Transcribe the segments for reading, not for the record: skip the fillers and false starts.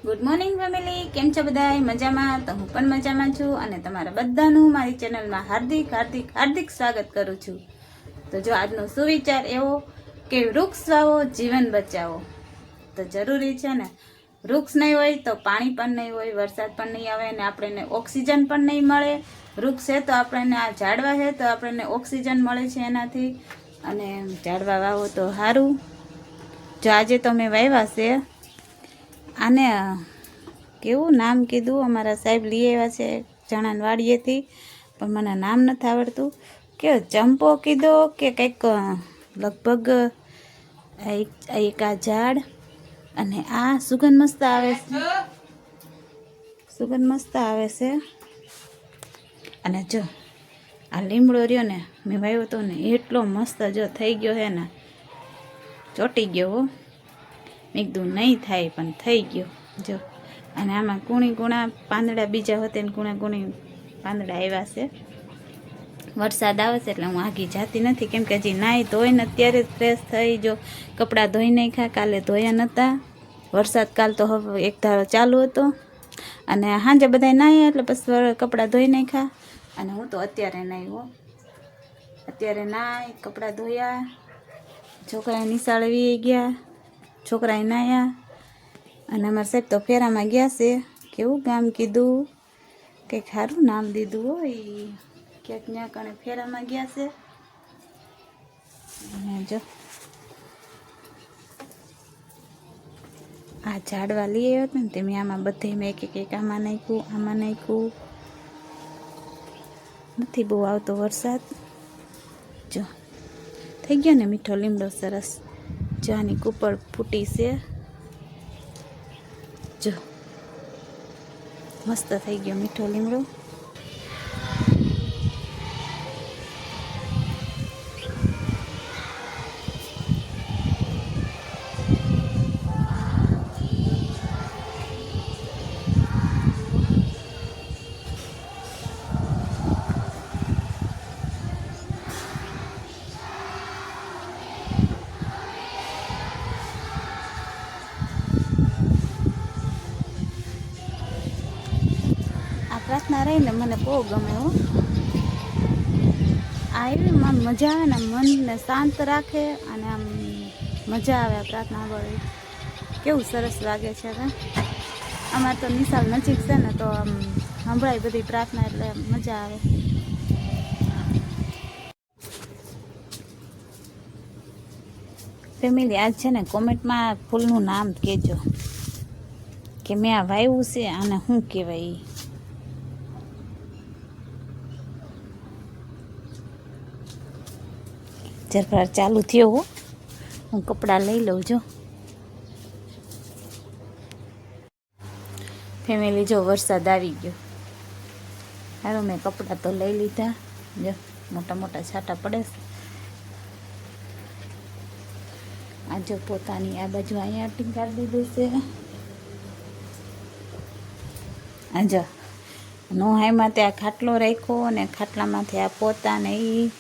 Good morning family, કેમ છો બધાય? મજામાં? તો હું પણ મજામાં છું અને તમારા બધાનું મારી ચેનલમાં હાર્દિક હાર્દિક હાર્દિક સ્વાગત કરું છું. તો જો આજનો સુવિચાર એવો કે વૃક્ષ વાવો, જીવન બચાવો. તો જરૂરી છે ને, વૃક્ષ નહીં હોય તો પાણી પણ નહીં હોય, વરસાદ પણ નહીં આવે અને આપણને ઓક્સિજન પણ નહીં મળે. વૃક્ષ છે તો આપણને, આ ઝાડવા છે તો આપણને ઓક્સિજન મળે છે એનાથી, અને ઝાડવા વાવો તો સારું. જો આજે તો મેં વાવ્યા છે આને, કેવું નામ કીધું, અમારા સાહેબ લઈ આવ્યા છે ચણાની વાડીએથી, પણ મને નામ નથી આવડતું. કે ચંપો કીધો કે કંઈક, લગભગ એક આ ઝાડ, અને આ સુગંધ મસ્ત આવે છે, સુગંધ મસ્ત આવે છે. અને જો આ લીમડો રહ્યો ને, મેં વાવ્યો હતો ને, એટલો મસ્ત જો થઈ ગયો છે ને, ચોટી ગયો હો. મેં કીધું નહીં થાય, પણ થઈ ગયો જો. અને આમાં કૂણી કૂણા પાંદડા બીજા હોતે ને કૂણા કૂણી પાંદડા આવ્યા છે. વરસાદ આવે છે એટલે હું આગી જાતી નથી, કેમ કે હજી નાહી ધોઈને અત્યારે જ ફ્રેશ થઈ. જો કપડાં ધોઈ નાખ્યા, કાલે ધોયા નહોતા. વરસાદ કાલ તો હવે એક ધારો ચાલુ હતો, અને સાંજે બધા નાહ્યા એટલે પછી કપડાં ધોઈ નાખ્યા. અને હું તો અત્યારે નાહી હો, અત્યારે નાહી કપડાં ધોયા, છોકરા નિશાળે વી ગયા, છોકરાએ નાહ્યા, અને અમારા સાહેબ તો ફેરામાં ગયા છે. કેવું ગામ કીધું, કંઈક સારું નામ દીધું હોય, ક્યાંક ત્યાં કણે ફેરામાં ગયા છે. અને જો આ ઝાડવા લઈ આવ્યો હતો ને, તે મેં આમાં બધે મેં એક આમાં નાખ્યું, આમાં નાખ્યું. નથી બહુ આવતો વરસાદ. જો થઈ ગયો ને મીઠો લીમડો સરસ. જો આની કુપળ ફૂટી છે, જો મસ્ત થઈ ગયો મીઠો લીમડો. પ્રાર્થના રહીને મને બહુ ગમે હો. આ એવી આમ મજા આવે ને, મનને શાંત રાખે, અને આમ મજા આવે આ પ્રાર્થના વળી. કેવું સરસ લાગે છે. અમારે તો નિશાળ નજીક છે ને, તો આમ સંભળાય બધી પ્રાર્થના, એટલે મજા આવે. ફેમિલી, આજ છે ને કોમેન્ટમાં ફૂલનું નામ કહેજો કે મેં આ વાવ્યું છે, આને શું કહેવાય. જરફાર ચાલુ થયો હો, હું કપડાં લઈ લઉં. જો ફેમિલી, જો વરસાદ આવી ગયો. સારું, મેં કપડાં તો લઈ લીધા. જો મોટા મોટા છાંટા પડે છે. આ જો પોતાની આ બાજુ અહીંયા ટીંગાડી દીધું છે. આ જો નોહાઈમાં ત્યાં ખાટલો રાખ્યો, અને ખાટલામાંથી આ પોતા ને એ,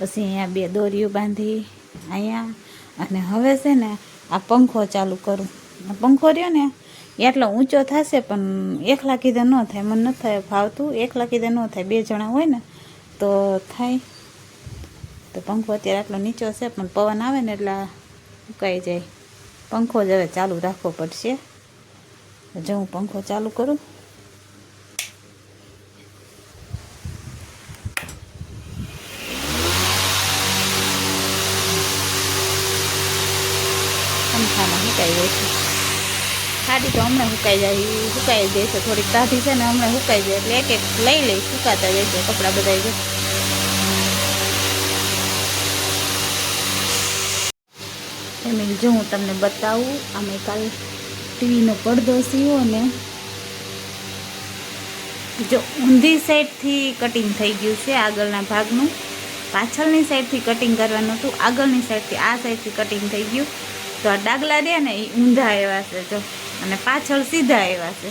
પછી અહીંયા બે દોરીઓ બાંધી અહીંયા. અને હવે છે ને આ પંખો ચાલુ કરું. આ પંખો રહ્યો ને એટલો ઊંચો થશે, પણ એકલા કીધે ન થાય, મને નથી થાય ફાવતું. એકલા કીધે ન થાય, બે જણા હોય ને તો થાય. તો પંખો અત્યારે આટલો નીચો છે, પણ પવન આવે ને એટલે સુકાઈ જાય. પંખો જ હવે ચાલુ રાખવો પડશે. જો હું પંખો ચાલુ કરું. પંખામાં સુકાઈ જાય છે. ખાડી તો હમણાં સુકાઈ જાય, સુકાઈ જાય છે. થોડીક કાઢી છે ને, હમણાં સુકાઈ જાય એટલે એક એક લઈ લઈ, સુકાતા જાય છે કપડાં બધા. જાય ફેમિલી, જો હું તમને બતાવું, અમે કાલ ટીવીનો પડદો સીવો ને, જો ઊંધી સાઈડથી કટિંગ થઈ ગયું છે આગળના ભાગનું. પાછળની સાઈડથી કટિંગ કરવાનું હતું, આગળની સાઈડથી આ સાઈડથી કટિંગ થઈ ગયું. તો આ ડાગલા રહ્યા ને એ ઊંધા આવ્યા છે જો, અને પાછળ સીધા આવ્યા છે.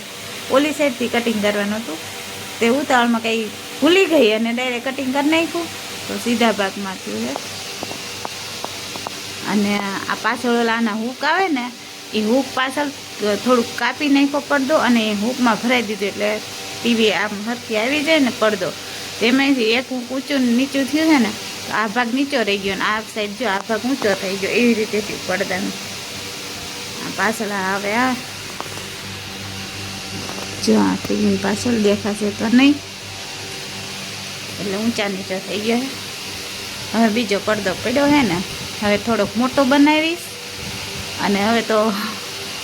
ઓલી સાઈડથી કટિંગ કરવાનું હતું, તે ઉતાવળમાં કંઈ ભૂલી ગઈ અને ડાયરેક્ટ કટિંગ કરી નાખ્યું, તો સીધા ભાગમાં થયું છે. અને આ પાછળ ઓલાના હૂક આવે ને, એ હૂક પાછળ થોડુંક કાપી નાખ્યો પડદો અને એ હૂકમાં ભરાઈ દીધું એટલે ટીવી આમ હરખી આવી જાય ને પડદો તેમાંથી એક હૂક ઊંચું નીચું થયું છે ને તો આ ભાગ નીચો રહી ગયો ને આ સાઈડ જો આ ભાગ ઊંચો થઈ ગયો એવી રીતે થયું પડદાનું. આ પાછળ આવે આ જો આ ટીવીની પાછળ દેખાશે તો નહીં એટલે ઊંચા નીચો થઈ ગયો છે. હવે બીજો પડદો પડ્યો છે ને હવે થોડોક મોટો બનાવીશ અને હવે તો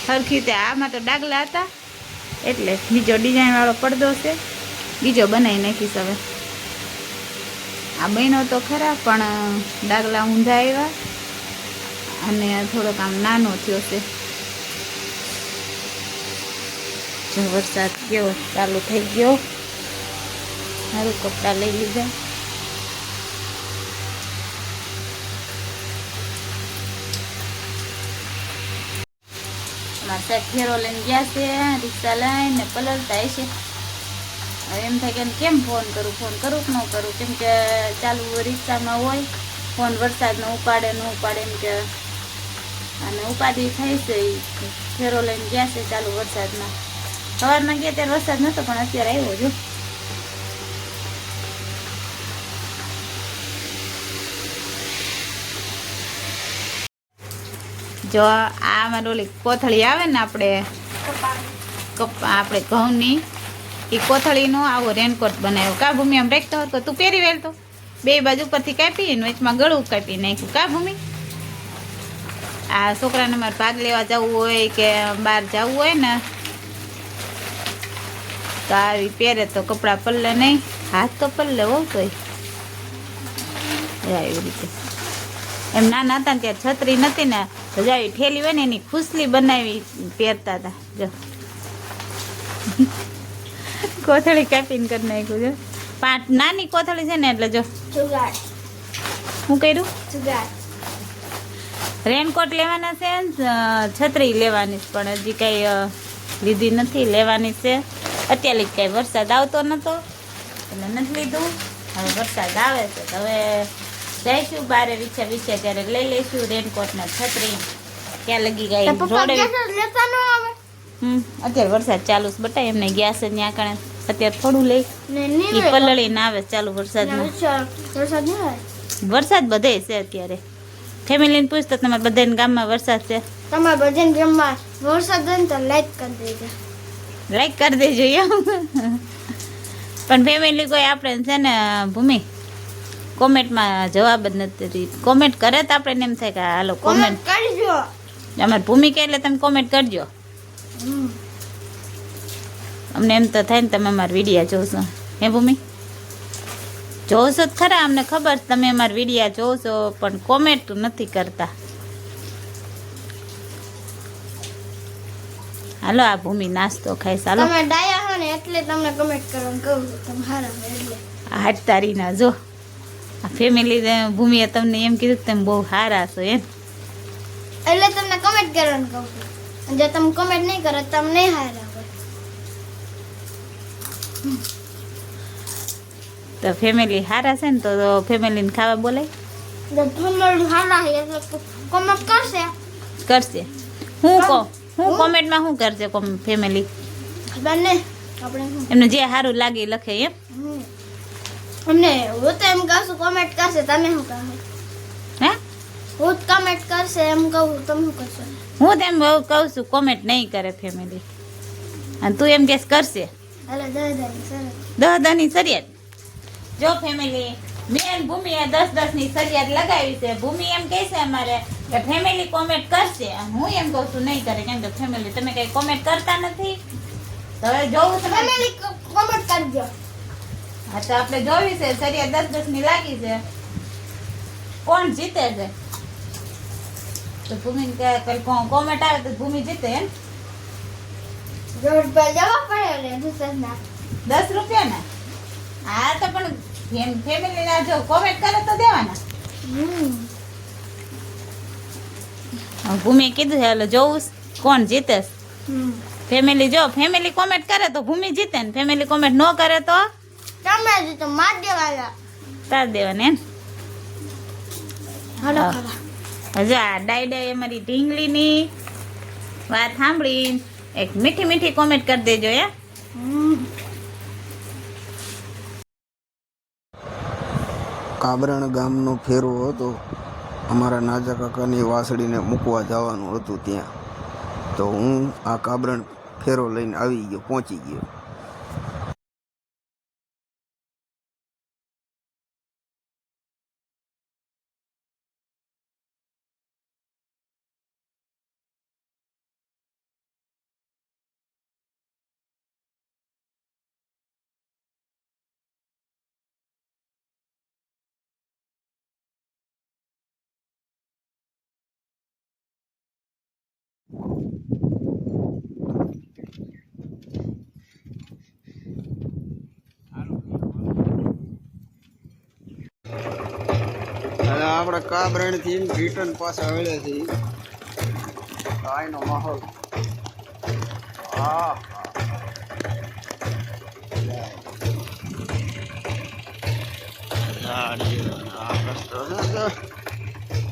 સરખી રીતે આમાં તો ડાગલા હતા એટલે બીજો ડિઝાઇનવાળો પડદો છે બીજો બનાવી નાખીશ. હવે આ બન્યો તો ખરા પણ ડાગલા ઊંધા આવ્યા અને થોડોક આમ નાનો થયો છે. જો વરસાદ કેવો ચાલુ થઈ ગયો. સારું કપડાં લઈ લીધા. મારા સાહેબ ફેરો લઈને ગયા છે રિક્ષા લઈને પલળતા હશે. હવે એમ થાય કે કેમ ફોન કરું કે ન કરું કેમ કે ચાલુ રિક્ષામાં હોય ફોન વરસાદનો ઉપાડે ન ઉપાડે એમ કે અને ઉપાધિ થાય છે. એ ફેરો લઈને ગયા છે ચાલુ વરસાદમાં. સવારમાં ગયા ત્યારે વરસાદ નહોતો પણ અત્યારે આવ્યો જો. જો આમાં ઓલી કોથળી આવે ને આપણે ઘઉંની એ કોથળીનો આવો રેનકોટ બનાવ્યો. કા ભૂમિ આમ રાખતો હતો તું પહેરી વેલતો બે બાજુ ઉપરથી કાપી ને વચમાં ગળું કાપી નાખ્યું. કા ભૂમિ આ છોકરાને મારે ભાગ લેવા જવું હોય કે બહાર જવું હોય ને તો આવી પહેરે તો કપડાં પલ્લે નહીં હાથ તો પલ્લે હોવ તોય એવી રીતે. એમ નાના હતા ને ત્યારે છત્રી નથી ને તો આવી ઠેલી હોય ને એની ખુસલી બનાવી પહેરતા હતા. જો કોથળી કાપીને કરી નાખ્યું છે. નાની કોથળી છે ને એટલે જો શું કર્યું રેનકોટ લેવાના છે છત્રી લેવાની પણ હજી કાંઈ લીધી નથી લેવાની છે. અત્યારે જ કાંઈ વરસાદ આવતો નહોતો એટલે નથી લીધું. હવે વરસાદ આવે છે તો હવે જઈશું બારે વિછે ત્યારે લઈ લઈશું રેનકોટ ને છત્રી. ત્યાં લગી ગઈ રોડે અત્યારે વરસાદ ચાલુ છે બટા એમને ગેસ જ ત્યાં કણે અત્યારે થોડું લઈ પલળીને આવે ચાલુ વરસાદમાં. વરસાદ બધે છે અત્યારે. ફેમિલીને પૂછતો તમારે બધાને ગામમાં વરસાદ છે? તમારે બધાને ગામમાં વરસાદ હોય ને તો લાઈક કરી દેજો. લાઈક કરી દેજો એમ. પણ ફેમિલી કોઈ આપણે છે ને ભૂમિ કોમેન્ટમાં જવાબ જ નથી. કોમેન્ટ કરે તો આપણે એમ થાય કે હાલો કોમેન્ટ કરજો. અમારે ભૂમિ કે એટલે તમે કોમેન્ટ કરજો. અમને એમ તો થાય ને તમે અમારા વિડીયા જોશો. હે ભૂમિ જોશો જ ખરા. અમને ખબર તમે અમારા વિડીયા જોશો પણ કોમેન્ટ નથી કરતા. હાલો આ ભૂમિ નાસ્તો ખાઈ ચાલો. તમે ડાયા હો ને એટલે તમને કમેન્ટ કરવાનું કહું છું. તમે હારા હો એટલે. હાથ તારી ના જો આ ફેમિલી ભૂમિએ તમને એમ કીધું કે તમે બહુ સારા છો એમ એટલે તમને કમેન્ટ કરવાનું કહું છું. અને જો તમે કમેન્ટ નહીં કરો તમે નહીં હારા હોય. તો ફેમિલી સારા છે ને તો ફેમિલીને ખાવા બોલાય. ફેમિલી હારા છે એટલે કમેન્ટ કરશે. હું કહું હું કોમેન્ટમાં શું કરશે ફેમિલી બંને આપણે એમને જે સારું લાગે એ લખે એમ. અમને હું તો એમ કહું છું કોમેન્ટ કરશે તમે શું કહો? હે હું જ કમેન્ટ કરશે એમ કહું તમે શું કરશો? હું તો એમ કહું છું કોમેન્ટ નહીં કરે ફેમિલી અને તું એમ કેસ કરશે. હાલો સરસ દહની સરિયાદ જો ફેમિલી મેં ભૂમિએ 10-10ની સરિયાદ લગાવી છે. ભૂમિ એમ કહે છે અમારે કે ફેમિલી કોમેન્ટ કરશે અને હું એમ કહું છું નહીં કરે કેમ કે ફેમિલી તમે કઈ કોમેન્ટ કરતા નથી. તો હવે જોવું છે ફેમિલી કોમેન્ટ કરજો. હા તો આપણે જોવી છે સરિયાદ 10-10ની લાગી છે કોણ જીતે છે. તો ભૂમિ કઈ કોમેન્ટ આવે તો ભૂમિ જીતે એમ. રોડ પર જવા પડે ને દુસરના 10 રૂપિયા ને હા તો પણ ફેમિલી ના જો કોમેન્ટ કરે તો દેવાના. ભૂમિ કીધું છે એટલે જોવું કોણ જીતે. ફેમિલી જો ફેમિલી કોમેન્ટ કરે તો ભૂમિ જીતે ને ફેમિલી કોમેન્ટ ન કરે તો તમે જીતો માર દેવાના તાર દેવાના એમ. હાલો હજુ આ ડાઈ અમારી ઢીંગલીની વાત સાંભળી એક મીઠી મીઠી કોમેન્ટ કરી દેજો હે. કાબરણ ગામનો ફેરો હતો. અમારા નાજા કાકાની વાસળીને મૂકવા જવાનું હતું ત્યાં. તો હું આ કાબરણ ફેરો લઈને આવી ગયો, પહોંચી ગયો. હવે આપણે કાબરણથી રિટર્ન પાછા વળ્યા છીએ. આનો માહોલ હા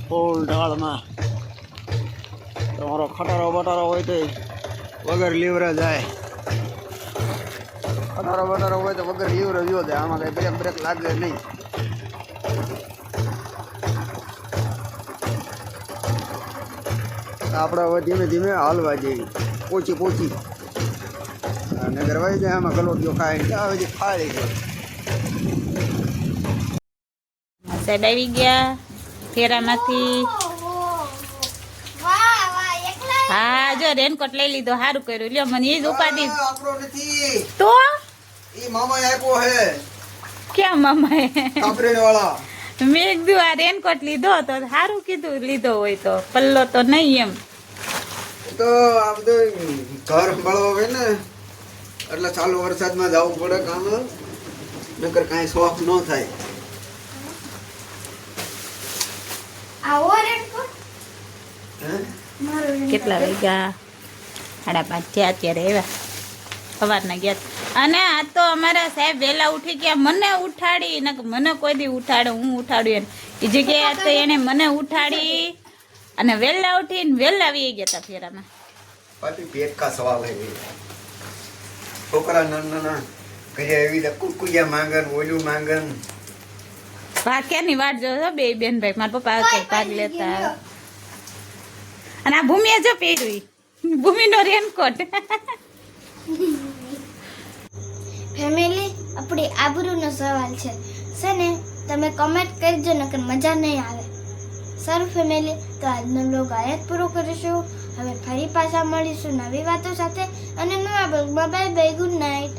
ફૂલ ઢાળમાં તમારો ખટારો બટારો હોય તો વગર લીવરે જાય. ખટારો બટારો હોય તો વગર લીવરે જો જાય. આમાં કઈ બ્રેક બ્રેક લાગે નહીં. આપણે હવે ધીમે ધીમે હાલવા જઈએ. પોચી નગર વાઈ જાય. આમાં ગલોટીઓ ખાઈને ત્યાં સુધી ખાઈ ગયો. સાહેબ આવી ગયા ફેરામાંથી. હા જો રેનકોટ લઈ લીધો, સારું કર્યું. લ્યો મને એ જ ઉપાધિ. આપણો નથી તો ઈ મામાએ આપ્યો હે. ક્યાં મામાએ? કાબરેણ વાળા. મેં કીધું આ રેનકોટ લીધો તો સારું કીધું, લીધો હોય તો પલ્લો તો નહીં એમ. તો આ બધું ઘર સંભાળવા હોય ને એટલે ચાલુ વરસાદમાં જવું પડે કામ. નકર કાંઈ શોખ ન થાય. આવો રેનકોટ હે કેટલા વાગ્યા? 5:30 થયા અત્યારે આવ્યા. સવારના ગયા. અને આ તો અમારા સાહેબ વહેલા ઉઠી ગયા, મને ઉઠાડી. મને કોઈ દી ઉઠાડે, હું ઉઠાડું એને. એ જગ્યાએ તો એને મને ઉઠાડી અને વહેલા ઉઠીને વહેલા આવી ગયા હતા ફેરામાં. પાછી પેટ કા સવાલ હે. છોકરા નાના કઈ એવી કુકુયા માંગન, ઓલું માંગન. ક્યારની વાટ જોયો બે બેન ભાઈ. મારા પપ્પા ભાગ લેતા. અને આ ભૂમિએ જો પહેર્યું, ભૂમિનો રેનકોટ. ફેમિલી, આપણી આબરૂનો સવાલ છે ને, તમે કમેન્ટ કરજો નકર મજા નહીં આવે. સારું ફેમિલી, તો આજનો વ્લોગ આયા જ પૂરો કરીશું. હવે ફરી પાછા મળીશું નવી વાતો સાથે અને નવા બ્લોગમાં. Bye bye, good night.